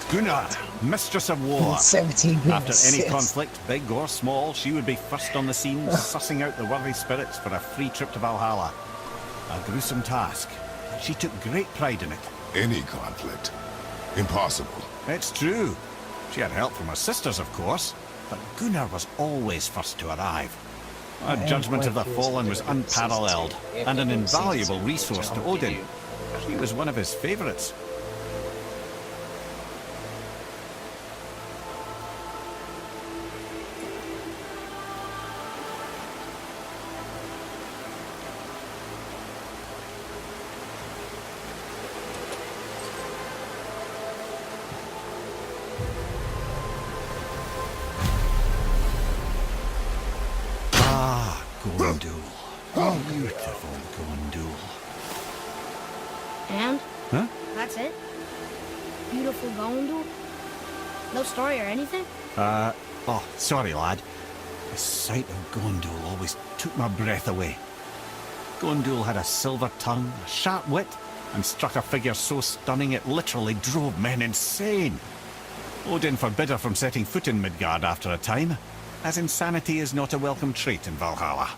Gunnr, Mistress of War. 17 After any minutes. conflict, big or small, she would be first on the scene, sussing out the worthy spirits for a free trip to Valhalla. A gruesome task, but she took great pride in it. Any conflict. Impossible. It's true. She had help from her sisters, of course, but Gunnr was always first to arrive. Her judgment of the fallen was unparalleled, and an invaluable resource to Odin. She was one of his favourites. Gondul. Oh, beautiful Gondul. And? Huh? That's it? Beautiful Gondul? No story or anything? Oh, sorry, lad. The sight of Gondul always took my breath away. Gondul had a silver tongue, a sharp wit, and struck a figure so stunning it literally drove men insane. Odin forbid her from setting foot in Midgard after a time, as insanity is not a welcome trait in Valhalla.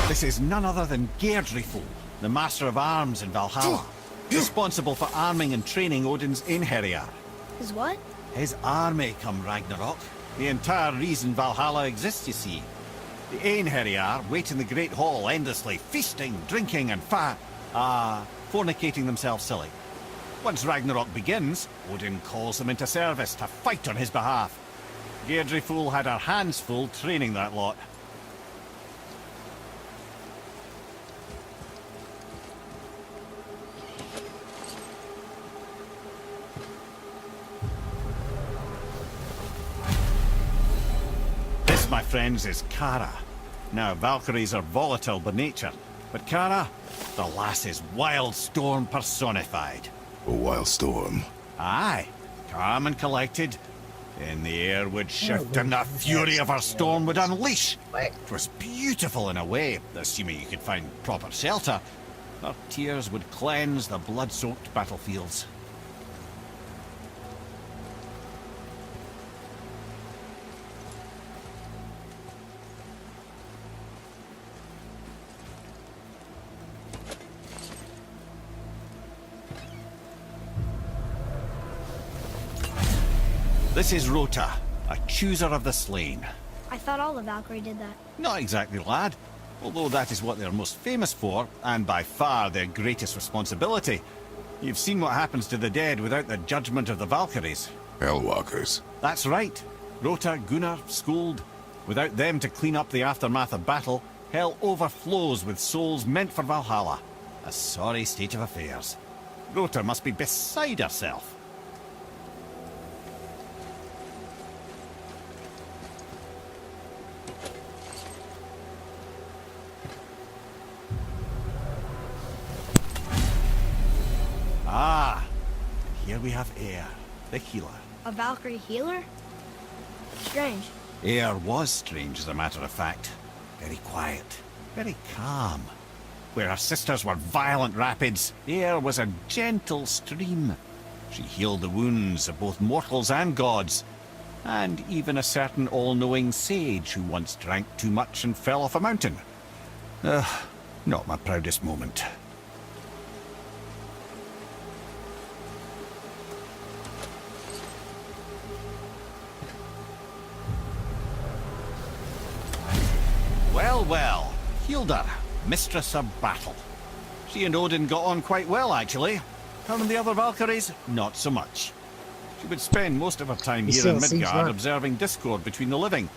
This is none other than Geirdriful, the Master of Arms in Valhalla, responsible for arming and training Odin's Einherjar. His what? His army come Ragnarok. The entire reason Valhalla exists, you see. The Einherjar wait in the Great Hall endlessly, feasting, drinking, and fornicating themselves silly. Once Ragnarok begins, Odin calls them into service to fight on his behalf. Geirdriful had her hands full training that lot. This, my friends, is Kara. Now, Valkyries are volatile by nature, but Kara, the lass is wild storm personified. A wild storm. Aye, calm and collected. Then the air would shift and the fury of her storm would unleash. It was beautiful in a way, assuming you could find proper shelter. Her tears would cleanse the blood-soaked battlefields. This is Rota, a chooser of the slain. I thought all of Valkyrie did that. Not exactly, lad. Although that is what they're most famous for, and by far their greatest responsibility. You've seen what happens to the dead without the judgment of the Valkyries. Hellwalkers. That's right. Rota, Gunnr, Skuld. Without them to clean up the aftermath of battle, hell overflows with souls meant for Valhalla. A sorry state of affairs. Rota must be beside herself. Ah, and here we have Eir, the healer. A Valkyrie healer? Strange. Eir was strange, as a matter of fact. Very quiet, very calm. Where her sisters were violent rapids, Eir was a gentle stream. She healed the wounds of both mortals and gods, and even a certain all-knowing sage who once drank too much and fell off a mountain. Not my proudest moment. Well, well, Hildr, Mistress of Battle. She and Odin got on quite well, actually. Her and the other Valkyries, not so much. She would spend most of her time here in Midgard observing discord between the living,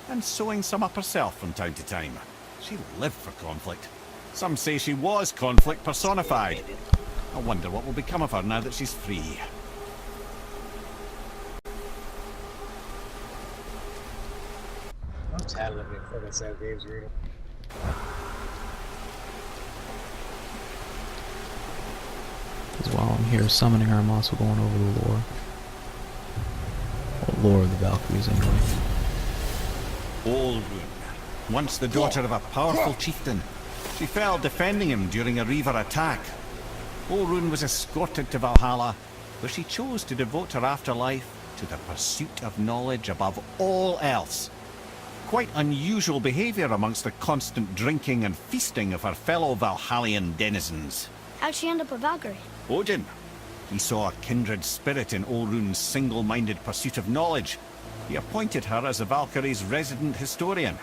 and sewing some up herself from time to time. She lived for conflict. Some say she was conflict personified. I wonder what will become of her now that she's free. I'm tired of it for myself, games reading. Because while I'm here summoning her, I'm also going over the lore. lore of the Valkyries anyway. Olrun, once the daughter of a powerful chieftain. She fell defending him during a Reaver attack. Olrun was escorted to Valhalla, where she chose to devote her afterlife to the pursuit of knowledge above all else. Quite unusual behaviour amongst the constant drinking and feasting of her fellow Valhallian denizens. How'd she end up a Valkyrie? Odin. He saw a kindred spirit in Olrun's single-minded pursuit of knowledge. He appointed her as the Valkyrie's resident historian.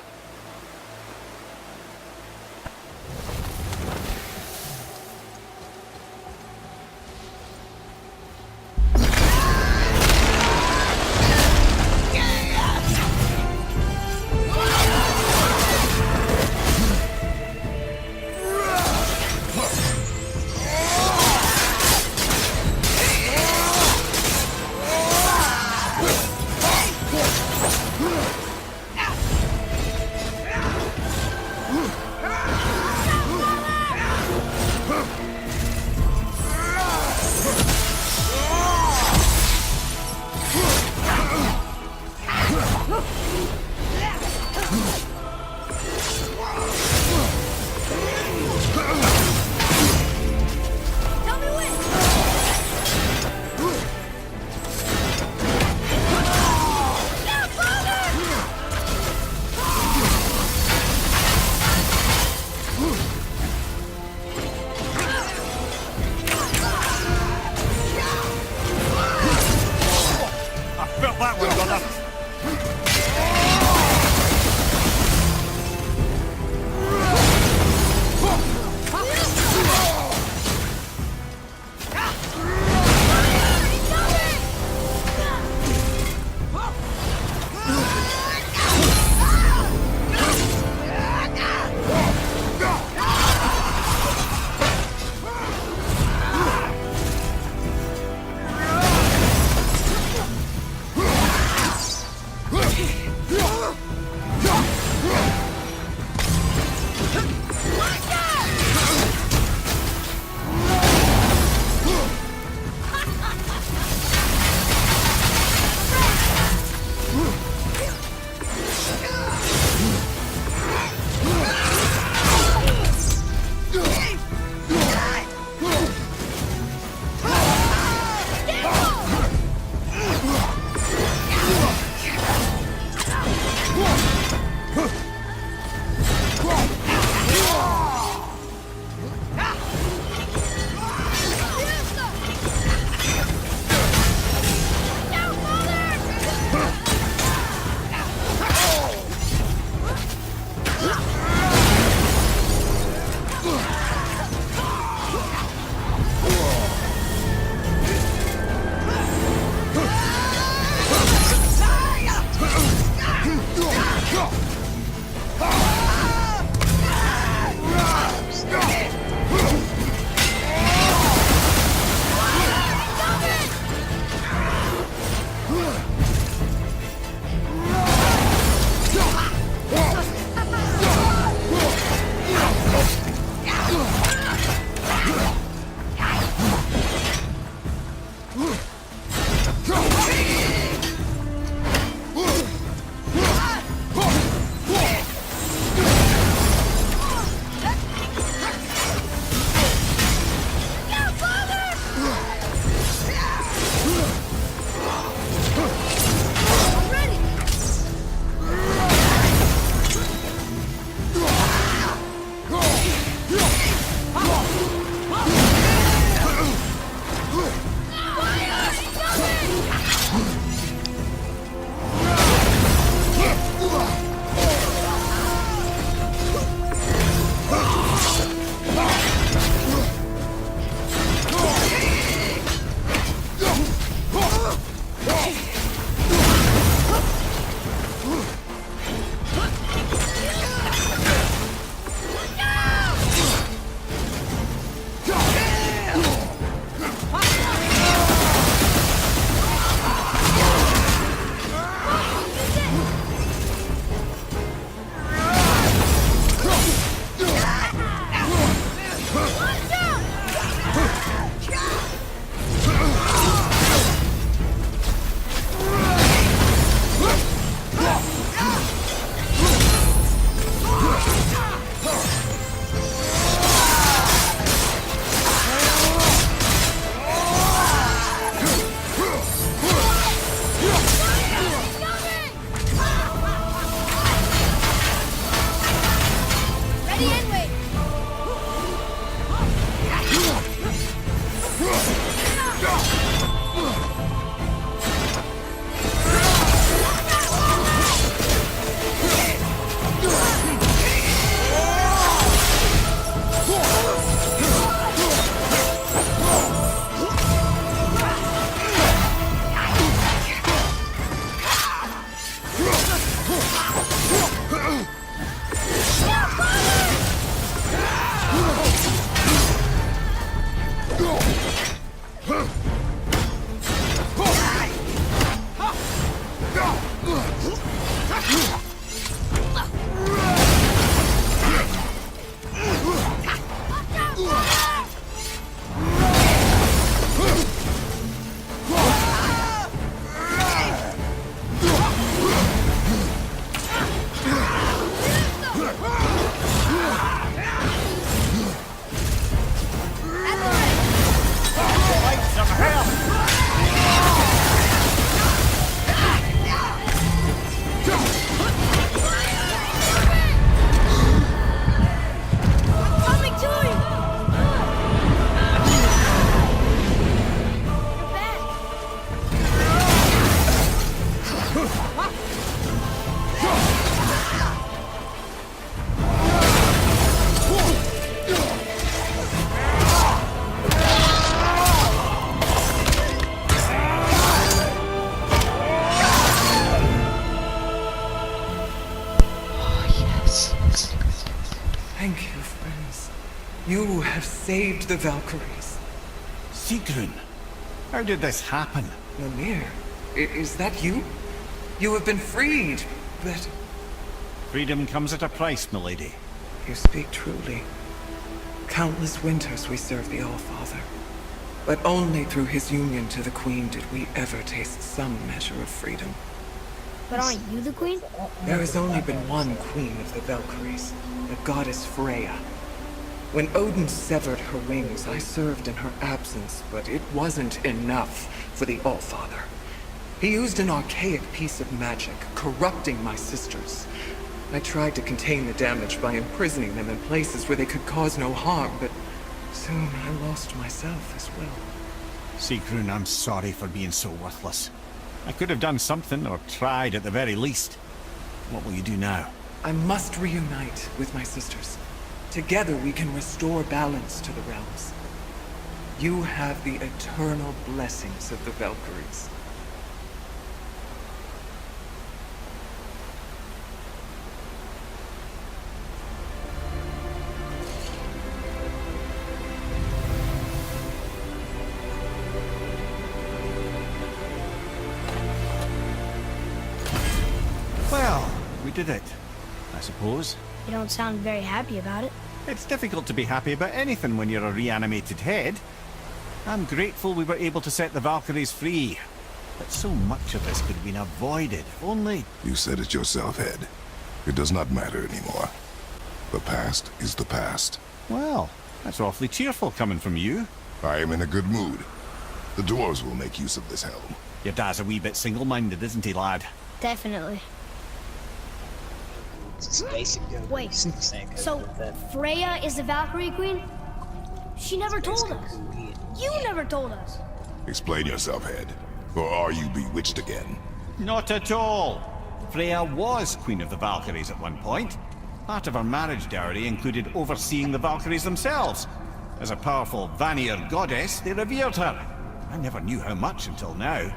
You have saved the Valkyries. Sigrun, how did this happen? Mimir, is that you? You have been freed, but... Freedom comes at a price, milady. You speak truly. Countless winters we served the All-Father. But only through his union to the Queen did we ever taste some measure of freedom. But aren't you the queen? There has only been one Queen of the Valkyries, the goddess Freya. When Odin severed her wings, I served in her absence, but it wasn't enough for the All-Father. He used an archaic piece of magic, corrupting my sisters. I tried to contain the damage by imprisoning them in places where they could cause no harm, but soon I lost myself as well. Sigrun, I'm sorry for being so worthless. I could have done something, or tried at the very least. What will you do now? I must reunite with my sisters. Together we can restore balance to the realms. You have the eternal blessings of the Valkyries. Well, we did it, I suppose. You don't sound very happy about it. It's difficult to be happy about anything when you're a reanimated head. I'm grateful we were able to set the Valkyries free. But so much of this could have been avoided, if only... You said it yourself, Head. It does not matter anymore. The past is the past. Well, that's awfully cheerful coming from you. I am in a good mood. The dwarves will make use of this helm. Your dad's a wee bit single-minded, isn't he, lad? Definitely. It's basic. Wait, so Freya is the Valkyrie queen? She never told us. You never told us. Explain yourself, Head. Or are you bewitched again? Not at all. Freya was Queen of the Valkyries at one point. Part of her marriage dowry included overseeing the Valkyries themselves. As a powerful Vanir goddess, they revered her. I never knew how much until now.